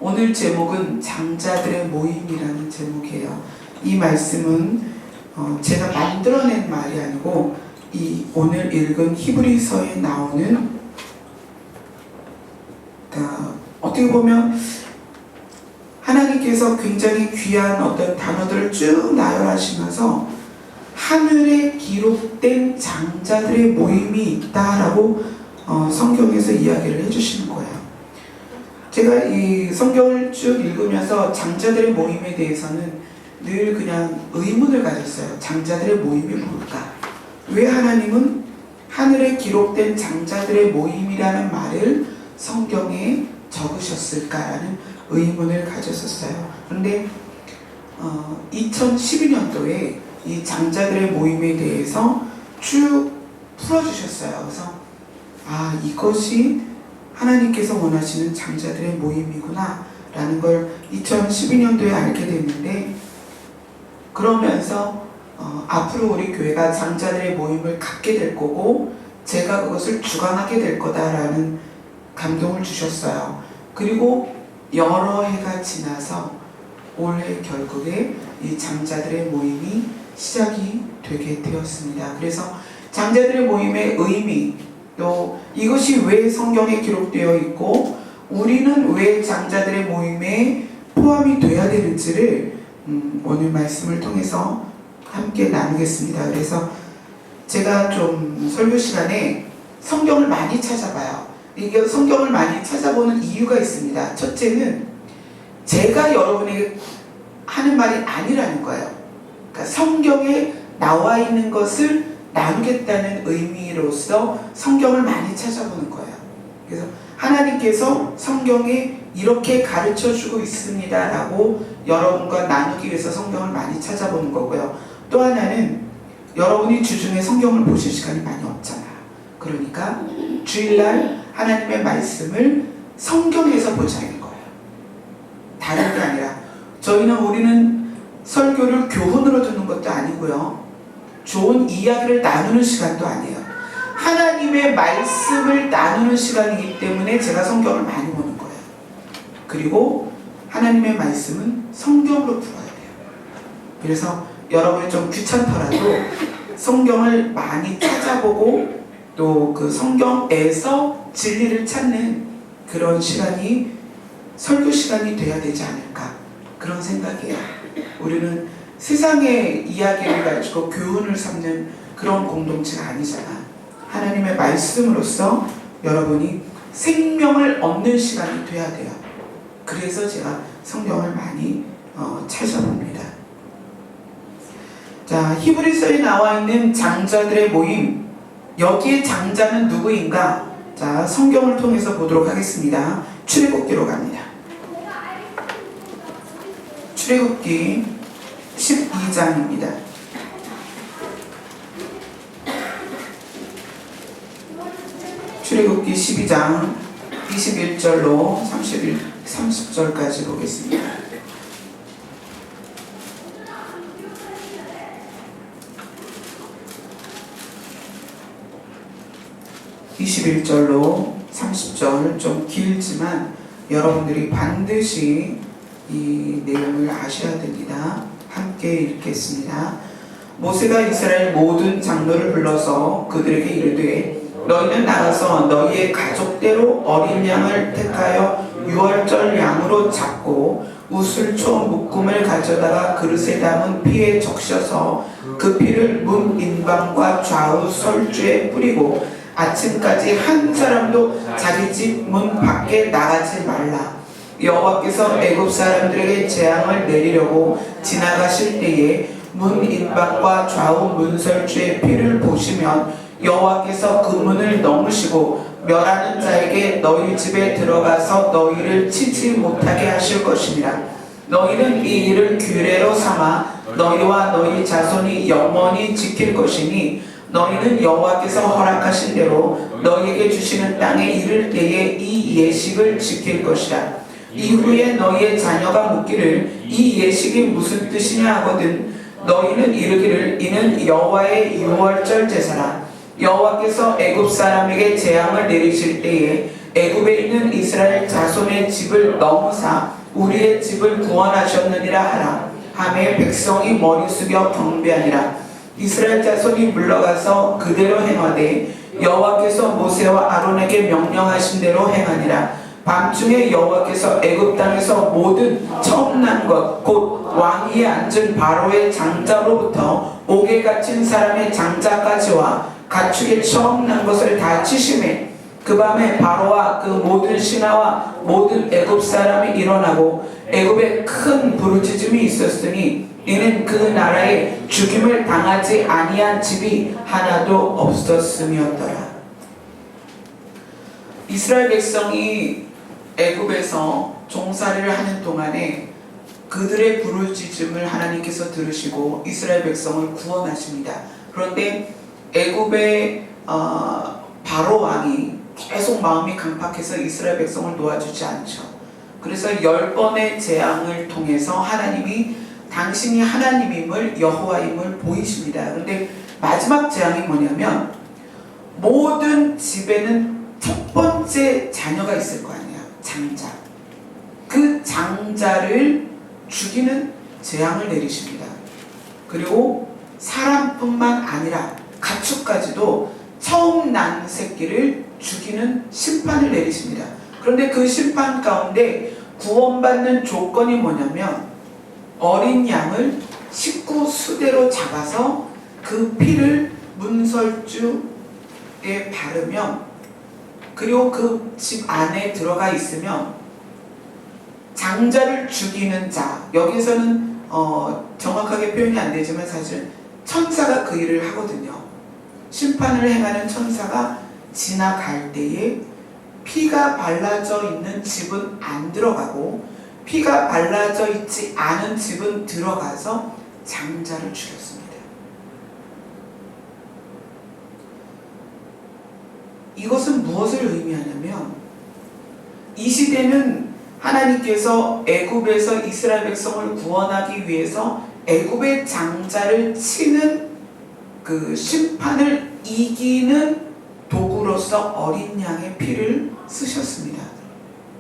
오늘 제목은 장자들의 모임이라는 제목이에요. 이 말씀은 제가 만들어낸 말이 아니고 이 오늘 읽은 히브리서에 나오는 어떻게 보면 하나님께서 굉장히 귀한 어떤 단어들을 쭉 나열하시면서 하늘에 기록된 장자들의 모임이 있다라고 성경에서 이야기를 해주시는 거예요. 제가 이 성경을 쭉 읽으면서 장자들의 모임에 대해서는 늘 그냥 의문을 가졌어요. 장자들의 모임이 뭘까? 왜 하나님은 하늘에 기록된 장자들의 모임이라는 말을 성경에 적으셨을까라는 의문을 가졌었어요. 그런데 2012년도에 이 장자들의 모임에 대해서 쭉 풀어주셨어요. 그래서 이것이 하나님께서 원하시는 장자들의 모임이구나 라는 걸 2012년도에 알게 됐는데, 그러면서 앞으로 우리 교회가 장자들의 모임을 갖게 될 거고 제가 그것을 주관하게 될 거다라는 감동을 주셨어요. 그리고 여러 해가 지나서 올해 결국에 이 장자들의 모임이 시작이 되게 되었습니다. 그래서 장자들의 모임의 의미, 또 이것이 왜 성경에 기록되어 있고 우리는 왜 장자들의 모임에 포함이 돼야 되는지를 오늘 말씀을 통해서 함께 나누겠습니다. 그래서 제가 좀 설교 시간에 성경을 많이 찾아봐요. 이게 성경을 많이 찾아보는 이유가 있습니다. 첫째는 제가 여러분에게 하는 말이 아니라는 거예요. 그러니까 성경에 나와 있는 것을 나누겠다는 의미로서 성경을 많이 찾아보는 거예요. 그래서 하나님께서 성경에 이렇게 가르쳐주고 있습니다 라고 여러분과 나누기 위해서 성경을 많이 찾아보는 거고요. 또 하나는 여러분이 주중에 성경을 보실 시간이 많이 없잖아요. 그러니까 주일날 하나님의 말씀을 성경에서 보자는 거예요. 다른 게 아니라 우리는 설교를 교훈으로 듣는 것도 아니고요, 좋은 이야기를 나누는 시간도 아니에요. 하나님의 말씀을 나누는 시간이기 때문에 제가 성경을 많이 보는 거예요. 그리고 하나님의 말씀은 성경으로 풀어야 돼요. 그래서 여러분이 좀 귀찮더라도 성경을 많이 찾아보고 또 그 성경에서 진리를 찾는 그런 시간이 설교 시간이 돼야 되지 않을까, 그런 생각이에요. 우리는 세상의 이야기를 가지고 교훈을 삼는 그런 공동체가 아니잖아. 하나님의 말씀으로서 여러분이 생명을 얻는 시간이 돼야 돼요. 그래서 제가 성경을 많이 찾아봅니다. 자, 히브리서에 나와 있는 장자들의 모임, 여기에 장자는 누구인가? 자, 성경을 통해서 보도록 하겠습니다. 출애굽기로 갑니다. 출애굽기 12장입니다. 출애굽기 12장 21절로 30절까지 보겠습니다. (21절로) 30절, 좀 길지만 여러분들이 반드시 이 내용을 아셔야 됩니다. 함께 읽겠습니다. 모세가 이스라엘 모든 장로를 불러서 그들에게 이르되, 너희는 나가서 너희의 가족대로 어린 양을 택하여 유월절 양으로 잡고 우슬초 묶음을 가져다가 그릇에 담은 피에 적셔서 그 피를 문 인방과 좌우 설주에 뿌리고 아침까지 한 사람도 자기 집 문 밖에 나가지 말라. 여호와께서 애굽 사람들에게 재앙을 내리려고 지나가실 때에 문 인방과 좌우 문설주의 피를 보시면 여호와께서 그 문을 넘으시고 멸하는 자에게 너희 집에 들어가서 너희를 치지 못하게 하실 것이니라. 너희는 이 일을 규례로 삼아 너희와 너희 자손이 영원히 지킬 것이니, 너희는 여호와께서 허락하신 대로 너희에게 주시는 땅에 이를 때에 이 예식을 지킬 것이라. 이후에 너희의 자녀가 묻기를 이 예식이 무슨 뜻이냐 하거든 너희는 이르기를 이는 여호와의 유월절 제사라. 여호와께서 애굽 사람에게 재앙을 내리실 때에 애굽에 있는 이스라엘 자손의 집을 넘으사 우리의 집을 구원하셨느니라 하라. 하매 백성이 머리 숙여 경배하니라. 이스라엘 자손이 물러가서 그대로 행하되 여호와께서 모세와 아론에게 명령하신 대로 행하니라. 밤중에 여호와께서 애굽 땅에서 모든 처음 난 것 곧 왕위에 앉은 바로의 장자로부터 옥에 갇힌 사람의 장자까지와 가축의 처음 난 것을 다 치심해 그 밤에 바로와 그 모든 신하와 모든 애굽 사람이 일어나고 애굽에 큰 부르짖음이 있었으니 이는 그 나라에 죽임을 당하지 아니한 집이 하나도 없었음이었더라. 이스라엘 백성이 애굽에서 종살이를 하는 동안에 그들의 부르짖음을 하나님께서 들으시고 이스라엘 백성을 구원하십니다. 그런데 애굽의 바로 왕이 계속 마음이 강팍해서 이스라엘 백성을 도와주지 않죠. 그래서 10번의 재앙을 통해서 하나님이 당신이 하나님임을 여호와임을 보이십니다. 그런데 마지막 재앙이 뭐냐면 모든 집에는 첫 번째 자녀가 있을 거 아니야. 장자. 그 장자를 죽이는 재앙을 내리십니다. 그리고 사람뿐만 아니라 가축까지도 처음 난 새끼를 죽이는 심판을 내리십니다. 그런데 그 심판 가운데 구원받는 조건이 뭐냐면 어린 양을 식구 수대로 잡아서 그 피를 문설주에 바르면 그리고 그 집 안에 들어가 있으면 장자를 죽이는 자, 여기서는 정확하게 표현이 안 되지만 사실 천사가 그 일을 하거든요. 심판을 행하는 천사가 지나갈 때에 피가 발라져 있는 집은 안 들어가고 피가 발라져 있지 않은 집은 들어가서 장자를 죽였습니다. 이것은 무엇을 의미하냐면 이 시대는 하나님께서 애굽에서 이스라엘 백성을 구원하기 위해서 애굽의 장자를 치는 그 심판을 이기는 도구로서 어린 양의 피를 쓰셨습니다.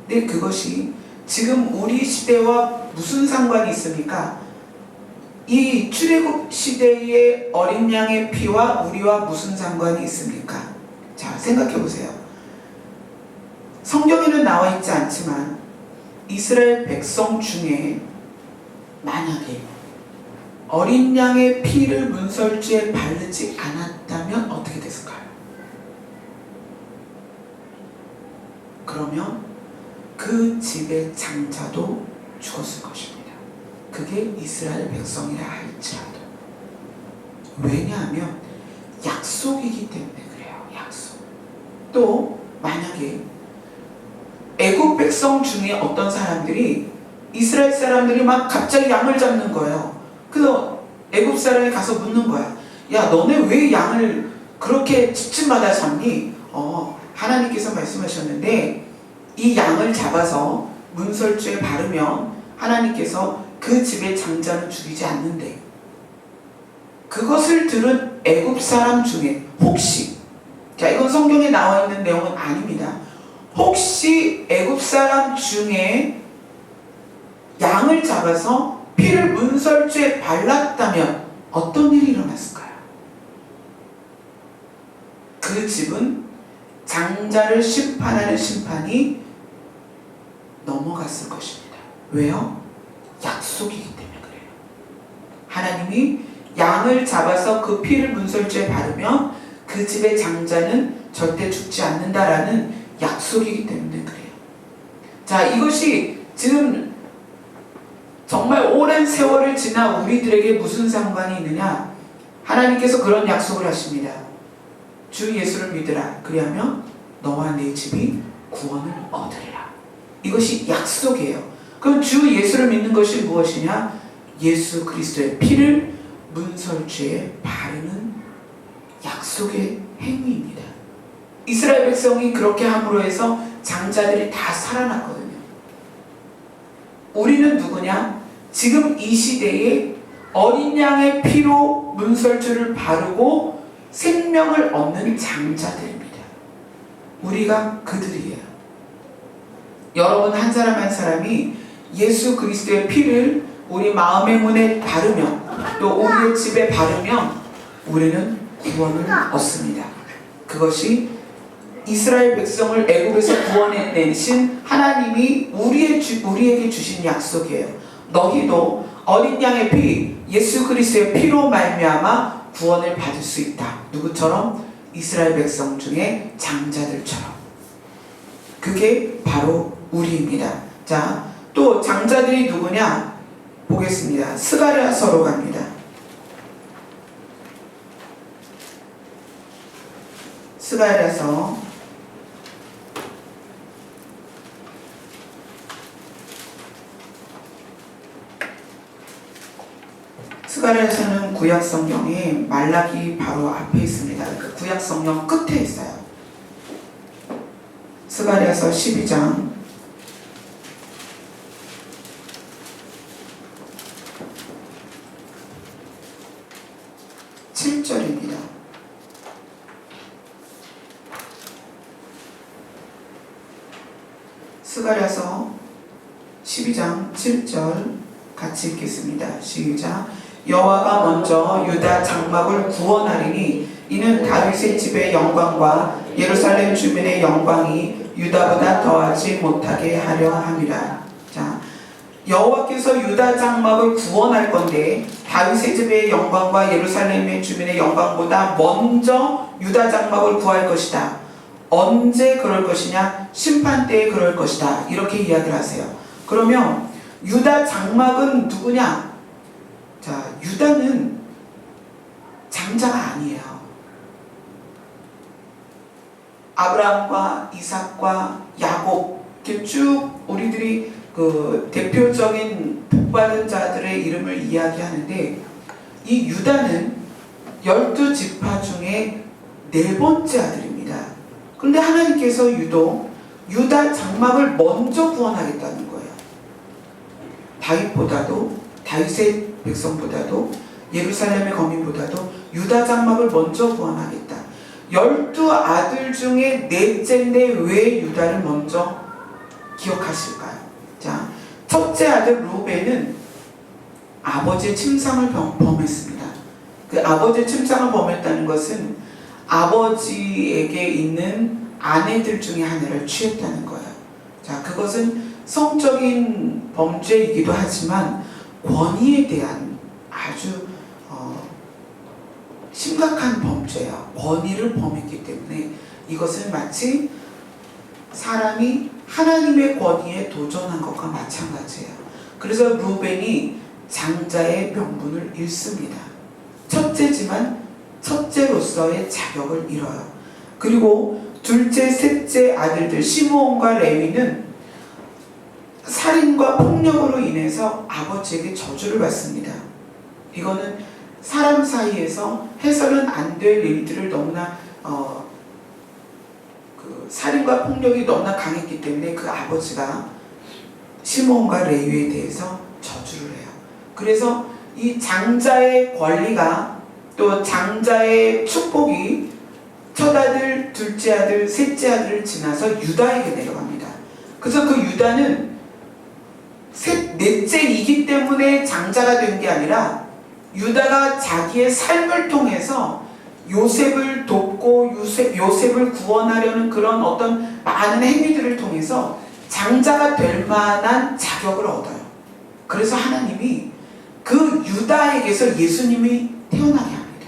근데 그것이 지금 우리 시대와 무슨 상관이 있습니까? 이 출애굽 시대의 어린 양의 피와 우리와 무슨 상관이 있습니까? 자, 생각해 보세요. 성경에는 나와 있지 않지만 이스라엘 백성 중에 만약에 어린 양의 피를 문설주에 바르지 않았다면 어떻게 됐을까요? 그러면 그 집의 장자도 죽었을 것입니다. 그게 이스라엘 백성이라 할지라도. 왜냐하면 약속이기 때문에 그래요. 약속. 또 만약에 애굽 백성 중에 어떤 사람들이 이스라엘 사람들이 막 갑자기 양을 잡는 거예요. 그래서 애굽 사람이 가서 묻는 거야. 야, 너네 왜 양을 그렇게 집집마다 잡니? 하나님께서 말씀하셨는데 이 양을 잡아서 문설주에 바르면 하나님께서 그 집의 장자는 죽이지 않는데, 그것을 들은 애굽 사람 중에 혹시, 자, 이건 성경에 나와 있는 내용은 아닙니다. 혹시 애굽 사람 중에 양을 잡아서 피를 문설주에 발랐다면 어떤 일이 일어났을까요? 그 집은 장자를 심판하는 심판이 넘어갔을 것입니다. 왜요? 약속이기 때문에 그래요. 하나님이 양을 잡아서 그 피를 문설주에 바르면 그 집의 장자는 절대 죽지 않는다라는 약속이기 때문에 그래요. 자, 이것이 지금 정말 오랜 세월을 지나 우리들에게 무슨 상관이 있느냐? 하나님께서 그런 약속을 하십니다. 주 예수를 믿으라. 그리하면 너와 네 집이 구원을 얻으리라. 이것이 약속이에요. 그럼 주 예수를 믿는 것이 무엇이냐? 예수 그리스도의 피를 문설주에 바르는 약속의 행위입니다. 이스라엘 백성이 그렇게 함으로 해서 장자들이 다 살아났거든요. 우리는 누구냐? 지금 이 시대에 어린 양의 피로 문설주를 바르고 생명을 얻는 장자들입니다. 우리가 그들이에요. 여러분 한 사람 한 사람이 예수 그리스도의 피를 우리 마음의 문에 바르면, 또 우리의 집에 바르면 우리는 구원을 얻습니다. 그것이 이스라엘 백성을 애굽에서 구원해내신 하나님이 우리에게 주신 약속이에요. 너희도 어린 양의 피, 예수 그리스도의 피로 말미암아 구원을 받을 수 있다. 누구처럼? 이스라엘 백성 중에 장자들처럼. 그게 바로 우리입니다. 자, 또 장자들이 누구냐? 보겠습니다. 스가랴서로 갑니다. 스가랴서 '스가랴서는 구약성경에 말라기 바로 앞에 있습니다. 그 구약성경 끝에 있어요. 스가랴서 12장 7절입니다. 스가랴서 12장 7절 같이 읽겠습니다. 시작. 여호와가 먼저 유다 장막을 구원하리니 이는 다윗의 집의 영광과 예루살렘 주민의 영광이 유다보다 더하지 못하게 하려 함이라. 자, 여호와께서 유다 장막을 구원할 건데 다윗의 집의 영광과 예루살렘의 주민의 영광보다 먼저 유다 장막을 구할 것이다. 언제 그럴 것이냐? 심판 때에 그럴 것이다. 이렇게 이야기를 하세요. 그러면 유다 장막은 누구냐? 자, 유다는 장자가 아니에요. 아브라함과 이삭과 야곱, 이렇게 쭉 우리들이 그 대표적인 복받은 자들의 이름을 이야기하는데, 이 유다는 12지파 중에 4번째 아들입니다. 그런데 하나님께서 유독 유다 장막을 먼저 구원하겠다는 거예요. 다윗의 백성보다도 예루살렘의 거민보다도 유다 장막을 먼저 구원하겠다. 12아들 중에 4째인데 왜 유다를 먼저 기억하실까요? 자, 첫째 아들 루벤은 아버지의 침상을 범했습니다. 그 아버지의 침상을 범했다는 것은 아버지에게 있는 아내들 중에 하나를 취했다는 거예요. 자, 그것은 성적인 범죄이기도 하지만 권위에 대한 아주 심각한 범죄예요. 권위를 범했기 때문에 이것은 마치 사람이 하나님의 권위에 도전한 것과 마찬가지예요. 그래서 루벤이 장자의 명분을 잃습니다. 첫째지만 첫째로서의 자격을 잃어요. 그리고 둘째, 셋째 아들들 시므온과 레위는 살인과 폭력으로 인해서 아버지에게 저주를 받습니다. 이거는 사람 사이에서 해서는 안 될 일들을 너무나 그 살인과 폭력이 너무나 강했기 때문에 그 아버지가 시므온과 레위에 대해서 저주를 해요. 그래서 이 장자의 권리가, 또 장자의 축복이 첫아들, 둘째 아들, 셋째 아들을 지나서 유다에게 내려갑니다. 그래서 그 유다는 넷째이기 때문에 장자가 된 게 아니라 유다가 자기의 삶을 통해서 요셉을 돕고 요셉을 구원하려는 그런 어떤 많은 행위들을 통해서 장자가 될 만한 자격을 얻어요. 그래서 하나님이 그 유다에게서 예수님이 태어나게 합니다.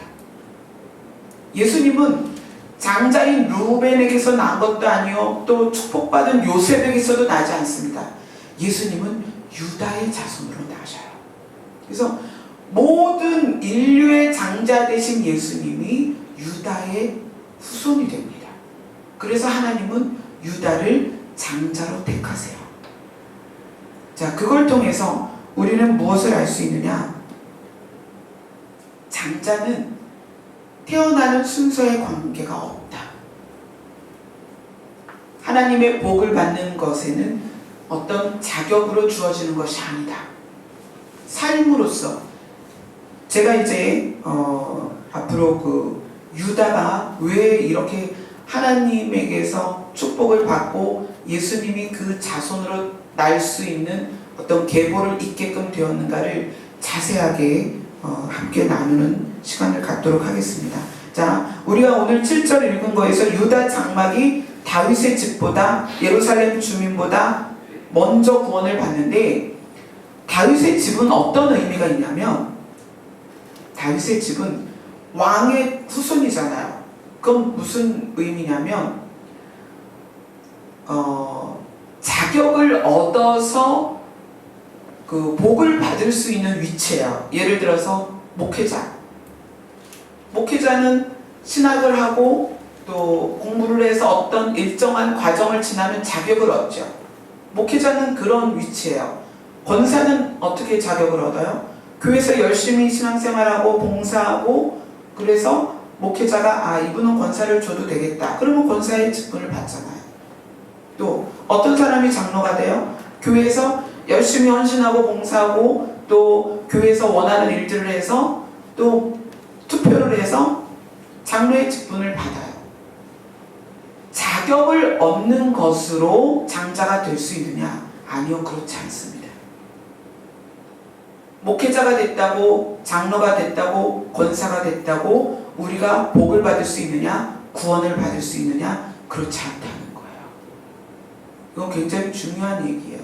예수님은 장자인 루벤에게서 난 것도 아니요, 또 축복받은 요셉에게서도 나지 않습니다. 예수님은 유다의 자손으로 나셔요. 그래서 모든 인류의 장자 되신 예수님이 유다의 후손이 됩니다. 그래서 하나님은 유다를 장자로 택하세요. 자, 그걸 통해서 우리는 무엇을 알 수 있느냐? 장자는 태어나는 순서에 관계가 없다. 하나님의 복을 받는 것에는 어떤 자격으로 주어지는 것이 아니다. 삶으로서 제가 이제 앞으로 그 유다가 왜 이렇게 하나님에게서 축복을 받고 예수님이 그 자손으로 날 수 있는 어떤 계보를 잇게끔 되었는가를 자세하게 함께 나누는 시간을 갖도록 하겠습니다. 자, 우리가 오늘 7절 읽은 거에서 유다 장막이 다윗의 집보다 예루살렘 주민보다 먼저 구원을 받는데, 다윗의 집은 어떤 의미가 있냐면, 다윗의 집은 왕의 후손이잖아요. 그럼 무슨 의미냐면 자격을 얻어서 그 복을 받을 수 있는 위치예요. 예를 들어서 목회자는 신학을 하고 또 공부를 해서 어떤 일정한 과정을 지나면 자격을 얻죠. 목회자는 그런 위치예요. 권사는 어떻게 자격을 얻어요? 교회에서 열심히 신앙생활하고 봉사하고, 그래서 목회자가 이분은 권사를 줘도 되겠다, 그러면 권사의 직분을 받잖아요. 또 어떤 사람이 장로가 돼요? 교회에서 열심히 헌신하고 봉사하고 또 교회에서 원하는 일들을 해서 또 투표를 해서 장로의 직분을 받아요. 자격을 얻는 것으로 장자가 될 수 있느냐? 아니요, 그렇지 않습니다. 목회자가 됐다고, 장로가 됐다고, 권사가 됐다고 우리가 복을 받을 수 있느냐? 구원을 받을 수 있느냐? 그렇지 않다는 거예요. 이건 굉장히 중요한 얘기예요.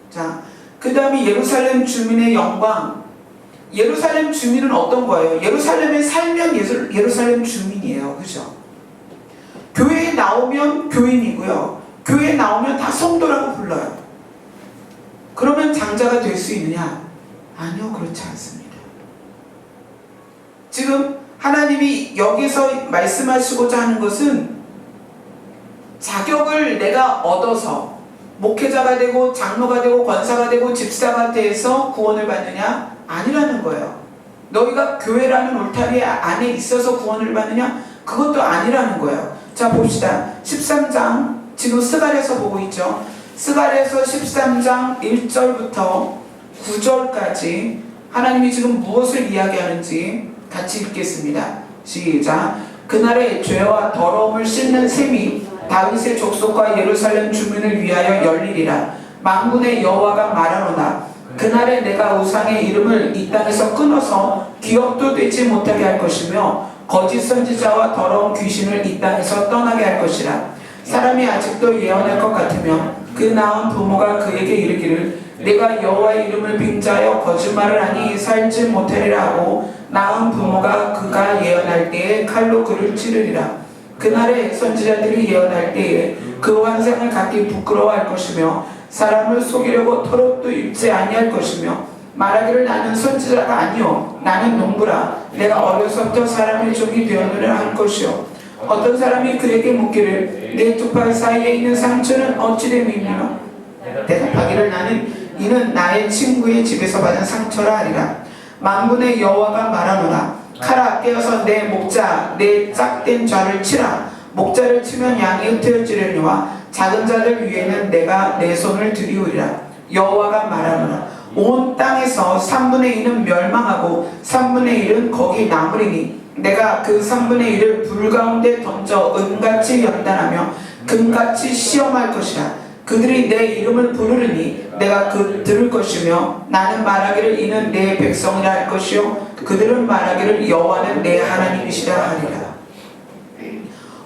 자, 그 다음에 예루살렘 주민의 영광. 예루살렘 주민은 어떤 거예요? 예루살렘에 살면 예루살렘 주민이에요. 그죠? 교회에 나오면 교인이고요. 교회에 나오면 다 성도라고 불러요. 그러면 장자가 될 수 있느냐? 아니요, 그렇지 않습니다. 지금 하나님이 여기서 말씀하시고자 하는 것은 자격을 내가 얻어서 목회자가 되고 장로가 되고 권사가 되고 집사가 돼서 구원을 받느냐? 아니라는 거예요. 너희가 교회라는 울타리 안에 있어서 구원을 받느냐? 그것도 아니라는 거예요. 자, 봅시다. 13장, 지금 스갈에서 보고 있죠. 스갈에서 13장 1절부터 9절까지 하나님이 지금 무엇을 이야기하는지 같이 읽겠습니다. 시작. 그날에 죄와 더러움을 씻는 셈이 다윗의 족속과 예루살렘 주민을 위하여 열리리라. 만군의 여호와가 말하노라. 그날에 내가 우상의 이름을 이 땅에서 끊어서 기억도 되지 못하게 할 것이며 거짓 선지자와 더러운 귀신을 이 땅에서 떠나게 할 것이라. 사람이 아직도 예언할 것 같으면 그 낳은 부모가 그에게 이르기를 내가 여호와의 이름을 빙자하여 거짓말을 하니 살지 못하리라 하고 낳은 부모가 그가 예언할 때에 칼로 그를 찌르리라. 그날에 선지자들이 예언할 때에 그 환상을 갖기 부끄러워할 것이며 사람을 속이려고 털옷도 입지 아니할 것이며 말하기를 나는 선지자가 아니요 나는 농부라. 내가 어려서부터 사람의 종이 되었느라 할 것이요. 어떤 사람이 그에게 묻기를 내 두 팔 사이에 있는 상처는 어찌 됨이냐? 대답하기를 나는 이는 나의 친구의 집에서 받은 상처라 하리라. 만군의 여호와가 말하노라. 칼아 깨어서 내 목자 내 짝된 좌를 치라. 목자를 치면 양이 흩어지려니와 작은 자들 위에는 내가 내 손을 들이우리라. 여호와가 말하노라. 온 땅에서 3분의 1은 멸망하고 3분의 1은 거기 남으리니 내가 그 3분의 1을 불 가운데 던져 은같이 연단하며 금같이 시험할 것이라. 그들이 내 이름을 부르리니 내가 들을 것이며 나는 말하기를 이는 내 백성이라 할 것이요 그들은 말하기를 여호와는 내 하나님이시라 하리라.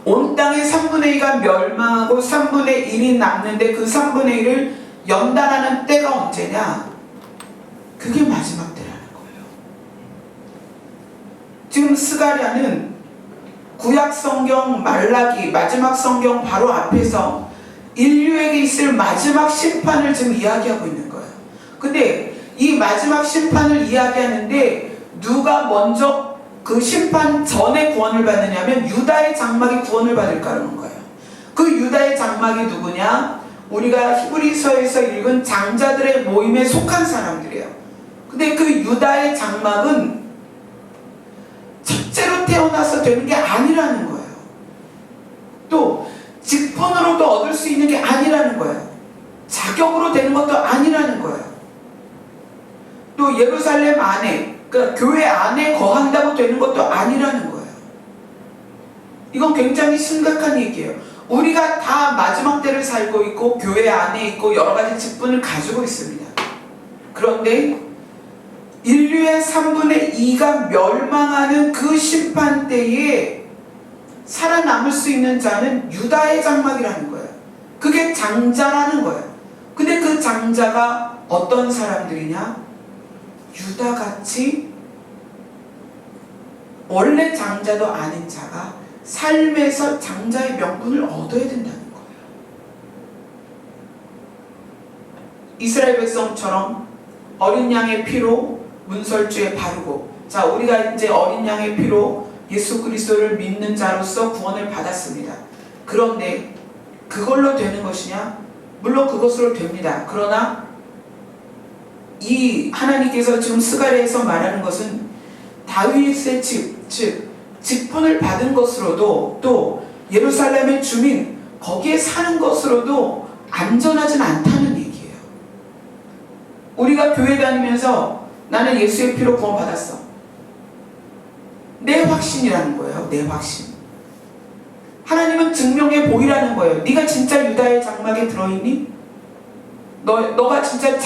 온 땅의 3분의 2가 멸망하고 3분의 1이 남는데 그 3분의 1을 연단하는 때가 언제냐? 그게 마지막 때라는 거예요. 지금 스가랴는 구약 성경 말라기 마지막 성경 바로 앞에서 인류에게 있을 마지막 심판을 지금 이야기하고 있는 거예요. 근데 이 마지막 심판을 이야기하는데 누가 먼저 그 심판 전에 구원을 받느냐면 유다의 장막이 구원을 받을까라는 거예요. 그 유다의 장막이 누구냐? 우리가 히브리서에서 읽은 장자들의 모임에 속한 사람들이에요. 근데 그 유다의 장막은 첫째로 태어나서 되는 게 아니라는 거예요. 또 직분으로도 얻을 수 있는 게 아니라는 거예요. 자격으로 되는 것도 아니라는 거예요. 또 예루살렘 안에, 그러니까 교회 안에 거한다고 되는 것도 아니라는 거예요. 이건 굉장히 심각한 얘기예요. 우리가 다 마지막 때를 살고 있고 교회 안에 있고 여러 가지 직분을 가지고 있습니다. 그런데 인류의 3분의 2가 멸망하는 그 심판 때에 살아남을 수 있는 자는 유다의 장막이라는 거예요. 그게 장자라는 거예요. 근데 그 장자가 어떤 사람들이냐? 유다같이 원래 장자도 아닌 자가 삶에서 장자의 명분을 얻어야 된다는 거예요. 이스라엘 백성처럼 어린 양의 피로 문설주에 바르고, 자, 우리가 이제 어린 양의 피로 예수 그리스도를 믿는 자로서 구원을 받았습니다. 그런데 그걸로 되는 것이냐? 물론 그것으로 됩니다. 그러나 이 하나님께서 지금 스가랴에서 말하는 것은 다윗의 집, 즉 직분을 받은 것으로도, 또 예루살렘의 주민, 거기에 사는 것으로도 안전하진 않다는 얘기예요. 우리가 교회 다니면서 나는 예수의 피로 구원받았어, 내 확신이라는 거예요. 내 확신. 하나님은 증명해 보이라는 거예요. 네가 진짜 유다의 장막에 들어있니? 너가 진짜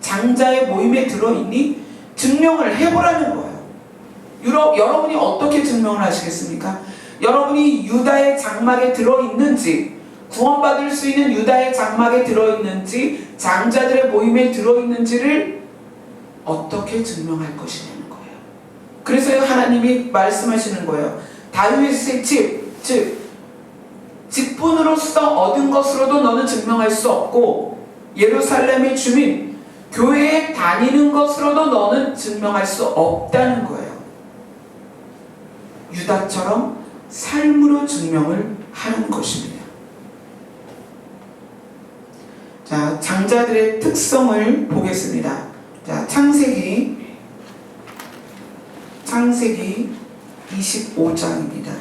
장자의 모임에 들어있니? 증명을 해보라는 거예요. 여러분이 어떻게 증명을 하시겠습니까? 여러분이 유다의 장막에 들어있는지, 구원받을 수 있는 유다의 장막에 들어있는지, 장자들의 모임에 들어있는지를 어떻게 증명할 것이냐는 거예요. 그래서 하나님이 말씀하시는 거예요. 다윗의 집, 즉 직분으로서 얻은 것으로도 너는 증명할 수 없고, 예루살렘의 주민, 교회에 다니는 것으로도 너는 증명할 수 없다는 거예요. 유다처럼 삶으로 증명을 하는 것입니다. 자, 장자들의 특성을 보겠습니다. 자, 창세기 25장입니다.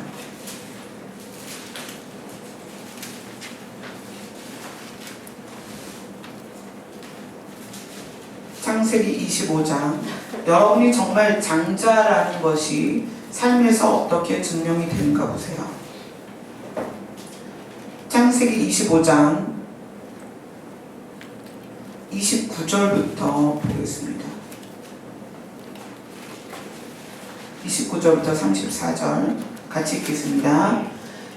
창세기 25장. 여러분이 정말 장자라는 것이 삶에서 어떻게 증명이 되는가 보세요. 창세기 25장 29절부터 보겠습니다. 29절부터 34절 같이 읽겠습니다.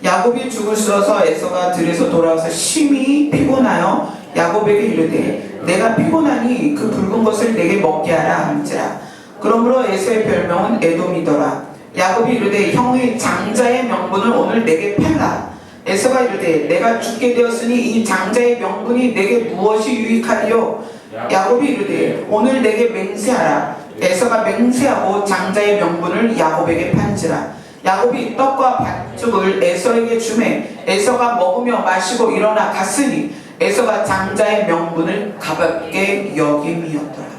야곱이 죽으셔서 에서가 들에서 돌아와서 심히 피곤하여 야곱에게 이르되 내가 피곤하니 그 붉은 것을 내게 먹게 하라 한지라. 그러므로 에서의 별명은 에돔이더라. 야곱이 이르되 형의 장자의 명분을 오늘 내게 팔라. 에서가 이르되 내가 죽게 되었으니 이 장자의 명분이 내게 무엇이 유익하리요? 야곱이 이르되 오늘 내게 맹세하라. 에서가 맹세하고 장자의 명분을 야곱에게 판지라. 야곱이 떡과 팥죽을 에서에게 주매 에서가 먹으며 마시고 일어나 갔으니 에서가 장자의 명분을 가볍게 여김이었더라.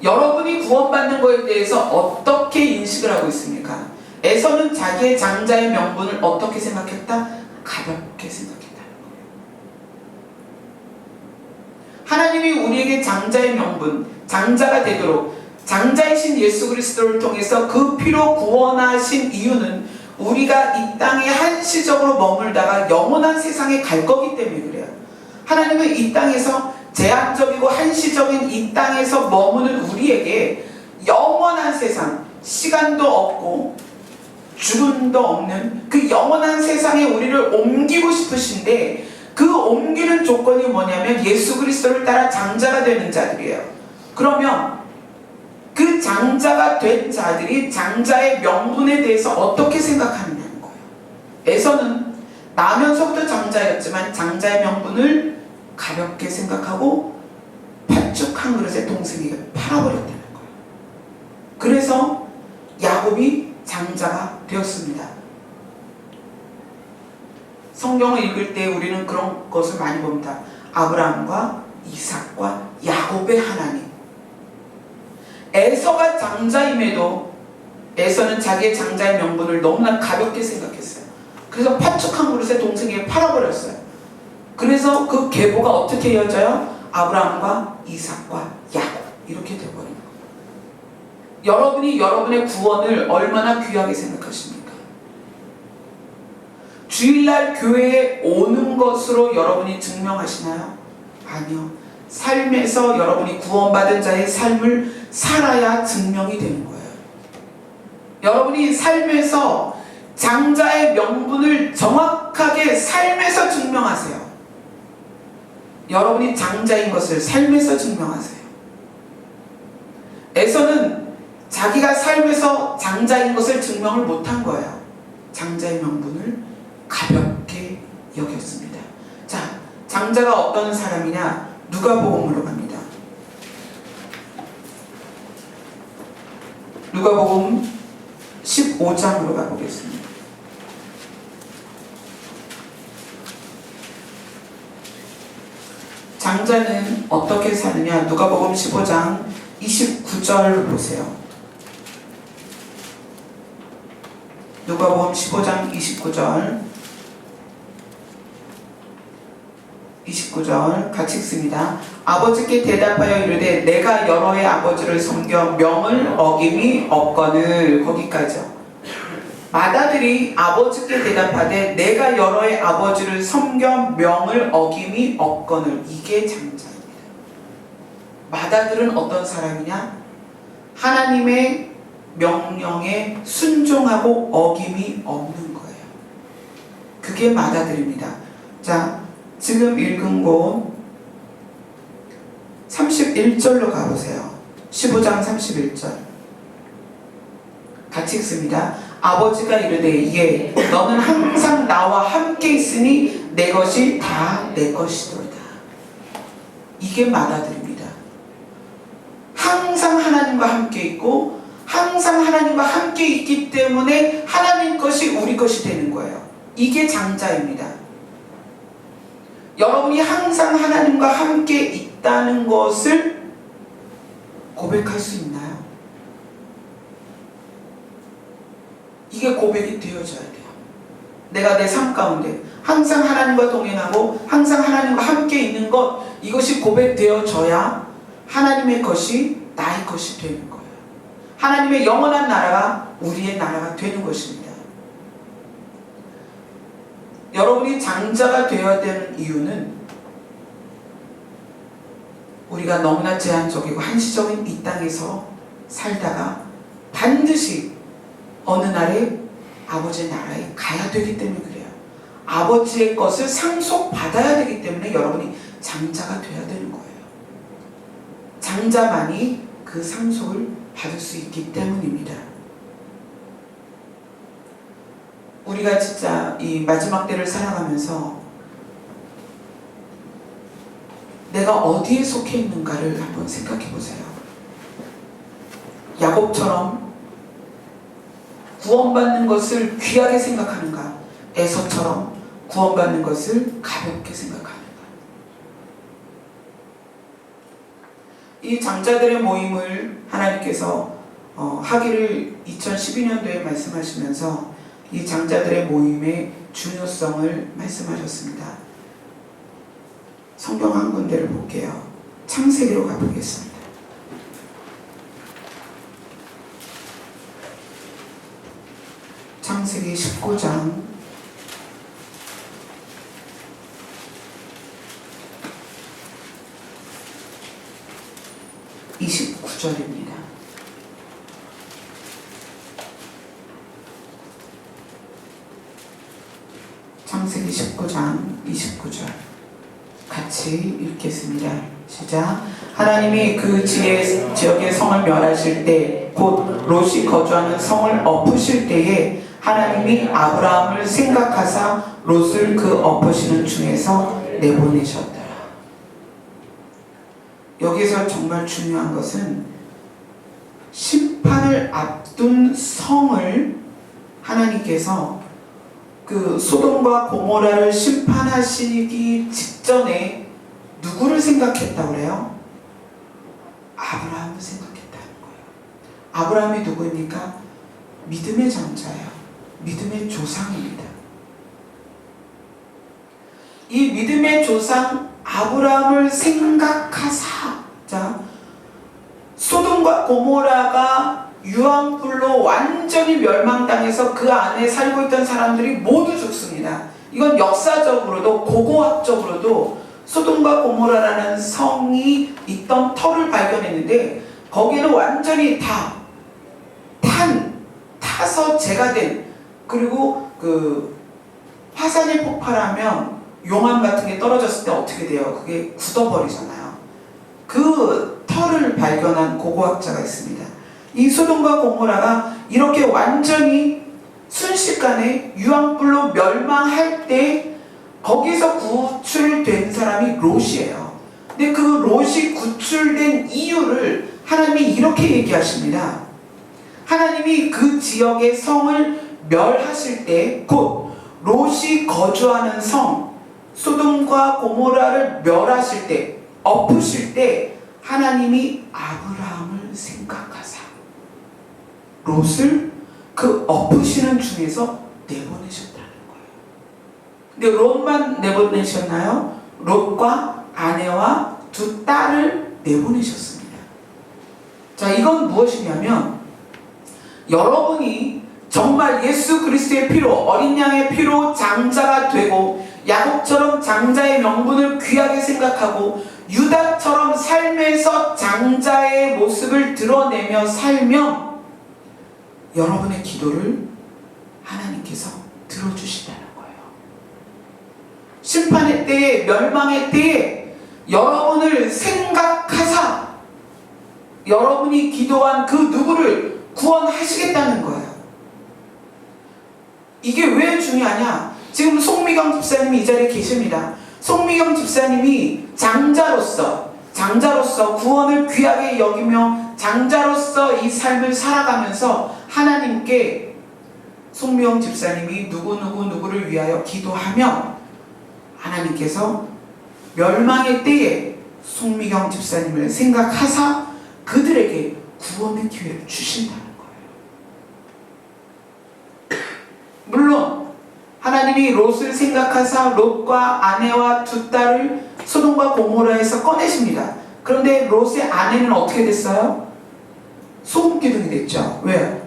여러분이 구원받는 것에 대해서 어떻게 인식을 하고 있습니까? 에서는 자기의 장자의 명분을 어떻게 생각했다? 가볍게 생각했다는 거예요. 하나님이 우리에게 장자의 명분, 장자가 되도록 장자이신 예수 그리스도를 통해서 그 피로 구원하신 이유는 우리가 이 땅에 한시적으로 머물다가 영원한 세상에 갈 거기 때문에 그래요. 하나님은 이 땅에서 제한적이고 한시적인 이 땅에서 머무는 우리에게 영원한 세상, 시간도 없고 죽음도 없는 그 영원한 세상에 우리를 옮기고 싶으신데, 그 옮기는 조건이 뭐냐면 예수 그리스도를 따라 장자가 되는 자들이에요. 그러면 그 장자가 된 자들이 장자의 명분에 대해서 어떻게 생각하느냐는 거예요. 에서는 나면서부터 장자였지만 장자의 명분을 가볍게 생각하고 팥죽 한 그릇에 동생에게 팔아버렸다는 거예요. 그래서 야곱이 장자가 되었습니다. 성경을 읽을 때 우리는 그런 것을 많이 봅니다. 아브라함과 이삭과 야곱의 하나님. 에서가 장자임에도 에서는 자기의 장자의 명분을 너무나 가볍게 생각했어요. 그래서 팥죽 한 그릇에 동생에게 팔아버렸어요. 그래서 그 계보가 어떻게 이어져요? 아브라함과 이삭과 야곱, 이렇게 되어버린 거예요. 여러분이 여러분의 구원을 얼마나 귀하게 생각하십니까? 주일날 교회에 오는 것으로 여러분이 증명하시나요? 아니요. 삶에서 여러분이 구원받은 자의 삶을 살아야 증명이 되는 거예요. 여러분이 삶에서 장자의 명분을 정확하게 삶에서 증명하세요. 여러분이 장자인 것을 삶에서 증명하세요. 에서는 자기가 삶에서 장자인 것을 증명을 못한 거예요. 장자의 명분을 가볍게 여겼습니다. 자, 장자가 어떤 사람이냐? 누가복음으로 갑니다. 누가복음 15장으로 가보겠습니다. 장자는 어떻게 사느냐? 누가복음 15장 29절 보세요. 누가복음 15장 29절 같이 읽습니다. 아버지께 대답하여 이르되 내가 여러 해 아버지를 섬겨 명을 어김이 없거늘. 거기까지요. 맏아들이 아버지께 대답하되 내가 여러 해 아버지를 섬겨 명을 어김이 없거늘. 이게 장자입니다. 맏아들은 어떤 사람이냐? 하나님의 명령에 순종하고 어김이 없는 거예요. 그게 맏아들입니다. 자, 지금 읽은 곳 31절로 가보세요. 15장 31절 같이 읽습니다. 아버지가 이르되 예, 너는 항상 나와 함께 있으니 내 것이 다 내 것이도다. 이게 맏아들입니다. 항상 하나님과 함께 있고 항상 하나님과 함께 있기 때문에 하나님 것이 우리 것이 되는 거예요. 이게 장자입니다. 여러분이 항상 하나님과 함께 있다는 것을 고백할 수 있나요? 이게 고백이 되어져야 돼요. 내가 내 삶 가운데 항상 하나님과 동행하고 항상 하나님과 함께 있는 것, 이것이 고백되어져야 하나님의 것이 나의 것이 되는 거예요. 하나님의 영원한 나라가 우리의 나라가 되는 것입니다. 여러분이 장자가 되어야 되는 이유는 우리가 너무나 제한적이고 한시적인 이 땅에서 살다가 반드시 어느 날에 아버지의 나라에 가야 되기 때문에 그래요. 아버지의 것을 상속받아야 되기 때문에 여러분이 장자가 되어야 되는 거예요. 장자만이 그 상속을 받을 수 있기 때문입니다. 우리가 진짜 이 마지막 때를 살아가면서 내가 어디에 속해 있는가를 한번 생각해 보세요. 야곱처럼 구원받는 것을 귀하게 생각하는가? 에서처럼 구원받는 것을 가볍게 생각하는가? 이 장자들의 모임을 하나님께서 하기를 2012년도에 말씀하시면서 이 장자들의 모임의 중요성을 말씀하셨습니다. 성경 한 군데를 볼게요. 창세기로 가보겠습니다. 창세기 19장 29절입니다. 창세기 19장 29절 같이 읽겠습니다. 시작. 하나님이 그 지역의 성을 멸하실 때 곧 롯이 거주하는 성을 엎으실 때에 하나님이 아브라함을 생각하사 롯을 그 엎으시는 중에서 내보내셨더라. 여기서 정말 중요한 것은 심판을 앞둔 성을 하나님께서 그 소돔과 고모라를 심판하시기 직전에 누구를 생각했다고 그래요? 아브라함을 생각했다는 거예요. 아브라함이 누구입니까? 믿음의 장자예요. 믿음의 조상입니다. 이 믿음의 조상 아브라함을 생각하사, 자, 소돔과 고모라가 유황불로 완전히 멸망당해서 그 안에 살고 있던 사람들이 모두 죽습니다. 있습니다. 이건 역사적으로도 고고학적으로도 소돔과 고모라라는 성이 있던 터를 발견했는데 거기는 완전히 타서 재가 된, 그리고 그 화산이 폭발하면 용암 같은 게 떨어졌을 때 어떻게 돼요? 그게 굳어버리잖아요. 그 터를 발견한 고고학자가 있습니다. 이 소돔과 고모라가 이렇게 완전히 순식간에 유황불로 멸망할 때 거기서 구출된 사람이 롯이에요. 근데 그 롯이 구출된 이유를 하나님이 이렇게 얘기하십니다. 하나님이 그 지역의 성을 멸하실 때, 곧 롯이 거주하는 성 소돔과 고모라를 멸하실 때, 엎으실 때 하나님이 아브라함을 생각하사 롯을 그 엎으시는 중에서 내보내셨다는 거예요. 근데 롯만 내보내셨나요? 롯과 아내와 두 딸을 내보내셨습니다. 자, 이건 무엇이냐면 여러분이 정말 예수 그리스도의 피로, 어린 양의 피로 장자가 되고 야곱처럼 장자의 명분을 귀하게 생각하고 유다처럼 삶에서 장자의 모습을 드러내며 살면 여러분의 기도를 하나님께서 들어주신다는 거예요. 심판의 때에, 멸망의 때에 여러분을 생각하사 여러분이 기도한 그 누구를 구원하시겠다는 거예요. 이게 왜 중요하냐? 지금 송미경 집사님이 이 자리에 계십니다. 송미경 집사님이 장자로서 구원을 귀하게 여기며 장자로서 이 삶을 살아가면서 하나님께 송미경 집사님이 누구를 위하여 기도하면 하나님께서 멸망의 때에 송미경 집사님을 생각하사 그들에게 구원의 기회를 주신다는 거예요. 물론 하나님이 롯을 생각하사 롯과 아내와 두 딸을 소돔과 고모라에서 꺼내십니다. 그런데 롯의 아내는 어떻게 됐어요? 소금기둥이 됐죠. 왜요?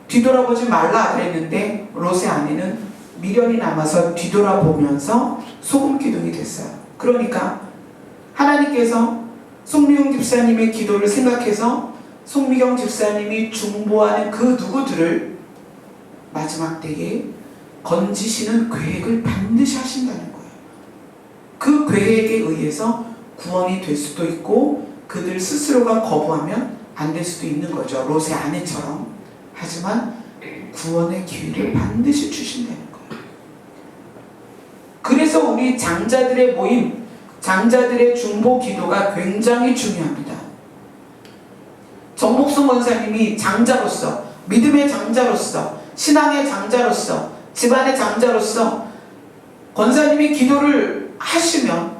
뒤돌아보지 말라 그랬는데 롯의 아내는 미련이 남아서 뒤돌아보면서 소금기둥이 됐어요. 그러니까 하나님께서 송미경 집사님의 기도를 생각해서 송미경 집사님이 중보하는 그 누구들을 마지막 때에 건지시는 계획을 반드시 하신다는 거예요. 그 계획에 의해서 구원이 될 수도 있고 그들 스스로가 거부하면 안 될 수도 있는 거죠. 롯의 아내처럼. 하지만 구원의 기회를 반드시 주신다는 거예요. 그래서 우리 장자들의 모임, 장자들의 중보 기도가 굉장히 중요합니다. 정목순 권사님이 장자로서, 믿음의 장자로서, 신앙의 장자로서, 집안의 장자로서 권사님이 기도를 하시면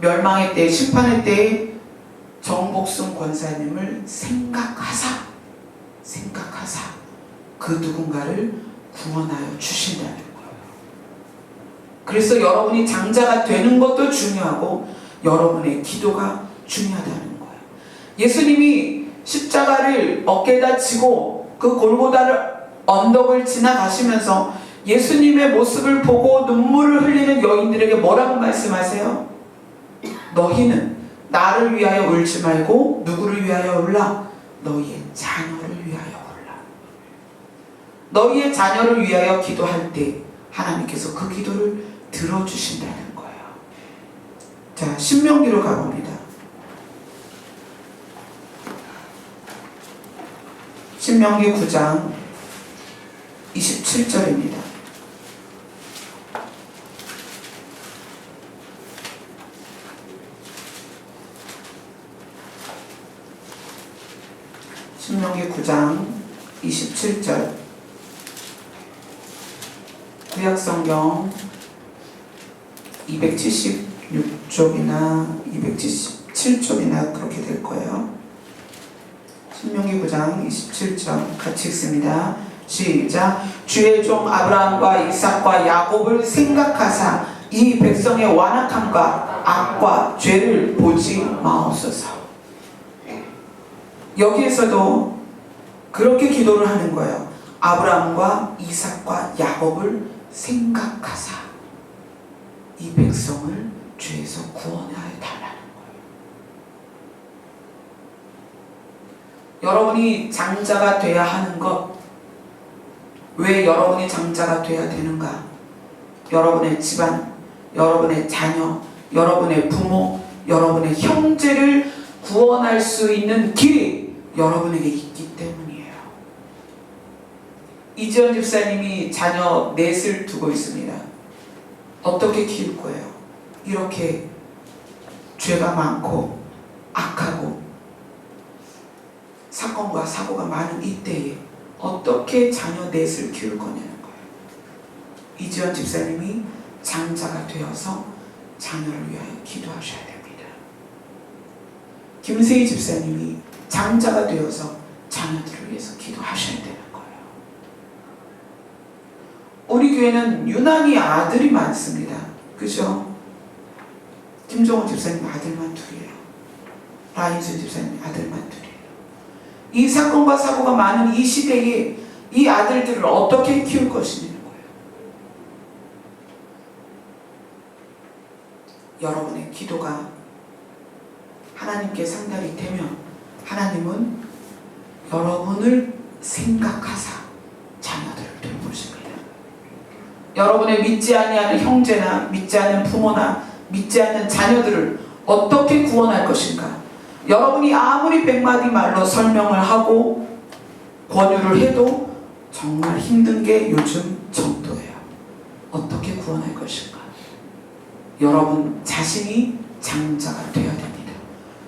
멸망의 때, 심판의 때에 정복순 권사님을 생각하사 그 누군가를 구원하여 주신다는 거예요. 그래서 여러분이 장자가 되는 것도 중요하고 여러분의 기도가 중요하다는 거예요. 예수님이 십자가를 어깨에다 지고 그 골고다를 언덕을 지나가시면서 예수님의 모습을 보고 눈물을 흘리는 여인들에게 뭐라고 말씀하세요? 너희는 나를 위하여 울지 말고 누구를 위하여 울라? 너희의 자녀를 위하여 울라. 너희의 자녀를 위하여 기도할 때 하나님께서 그 기도를 들어주신다는 거예요. 자, 신명기로 가봅니다. 신명기 9장 27절입니다. 신명기 9장 27절. 구약성경 276쪽이나 277쪽이나 그렇게 될 거예요. 신명기 9장 27절 같이 읽습니다. 시작. 주의 종 아브라함과 이삭과 야곱을 생각하사 이 백성의 완악함과 악과 죄를 보지 마옵소서. 여기에서도 그렇게 기도를 하는 거예요. 아브라함과 이삭과 야곱을 생각하사 이 백성을 죄에서 구원하여 달라는 거예요. 여러분이 장자가 돼야 하는 것, 왜 여러분이 장자가 돼야 되는가? 여러분의 집안, 여러분의 자녀, 여러분의 부모, 여러분의 형제를 구원할 수 있는 길이 여러분에게 있기 때문이에요. 이지연 집사님이 자녀 넷을 두고 있습니다. 어떻게 키울 거예요? 이렇게 죄가 많고 악하고 사건과 사고가 많은 이때에 어떻게 자녀 넷을 키울 거냐는 거예요. 이지연 집사님이 장자가 되어서 자녀를 위하여 기도하셔야 됩니다. 김세희 집사님이 장자가 되어서 자녀들을 위해서 기도하셔야 되는 거예요. 우리 교회는 유난히 아들이 많습니다. 그죠? 김종원 집사님 아들만 둘이에요. 라인순 집사님 아들만 둘이에요. 이 사건과 사고가 많은 이 시대에 이 아들들을 어떻게 키울 것이냐는 거예요. 여러분의 기도가 하나님께 상달이 되면 하나님은 여러분을 생각하사 자녀들을 돌보십니다. 여러분의 믿지 아니하는 형제나 믿지 않는 부모나 믿지 않는 자녀들을 어떻게 구원할 것인가? 여러분이 아무리 100마디 말로 설명을 하고 권유를 해도 정말 힘든 게 요즘 전도예요. 어떻게 구원할 것인가? 여러분 자신이 장자가 되어야 됩니다.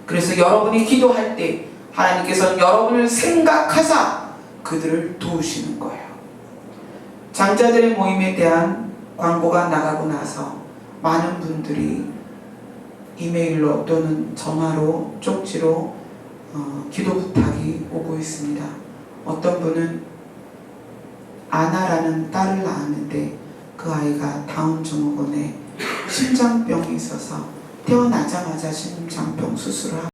그래서 여러분이 기도할 때 하나님께서는 여러분을 생각하사 그들을 도우시는 거예요. 장자들의 모임에 대한 광고가 나가고 나서 많은 분들이 이메일로 또는 전화로 쪽지로 기도 부탁이 오고 있습니다. 어떤 분은 아나라는 딸을 낳았는데 그 아이가 다운 증후군에 심장병이 있어서 태어나자마자 심장병 수술을 하고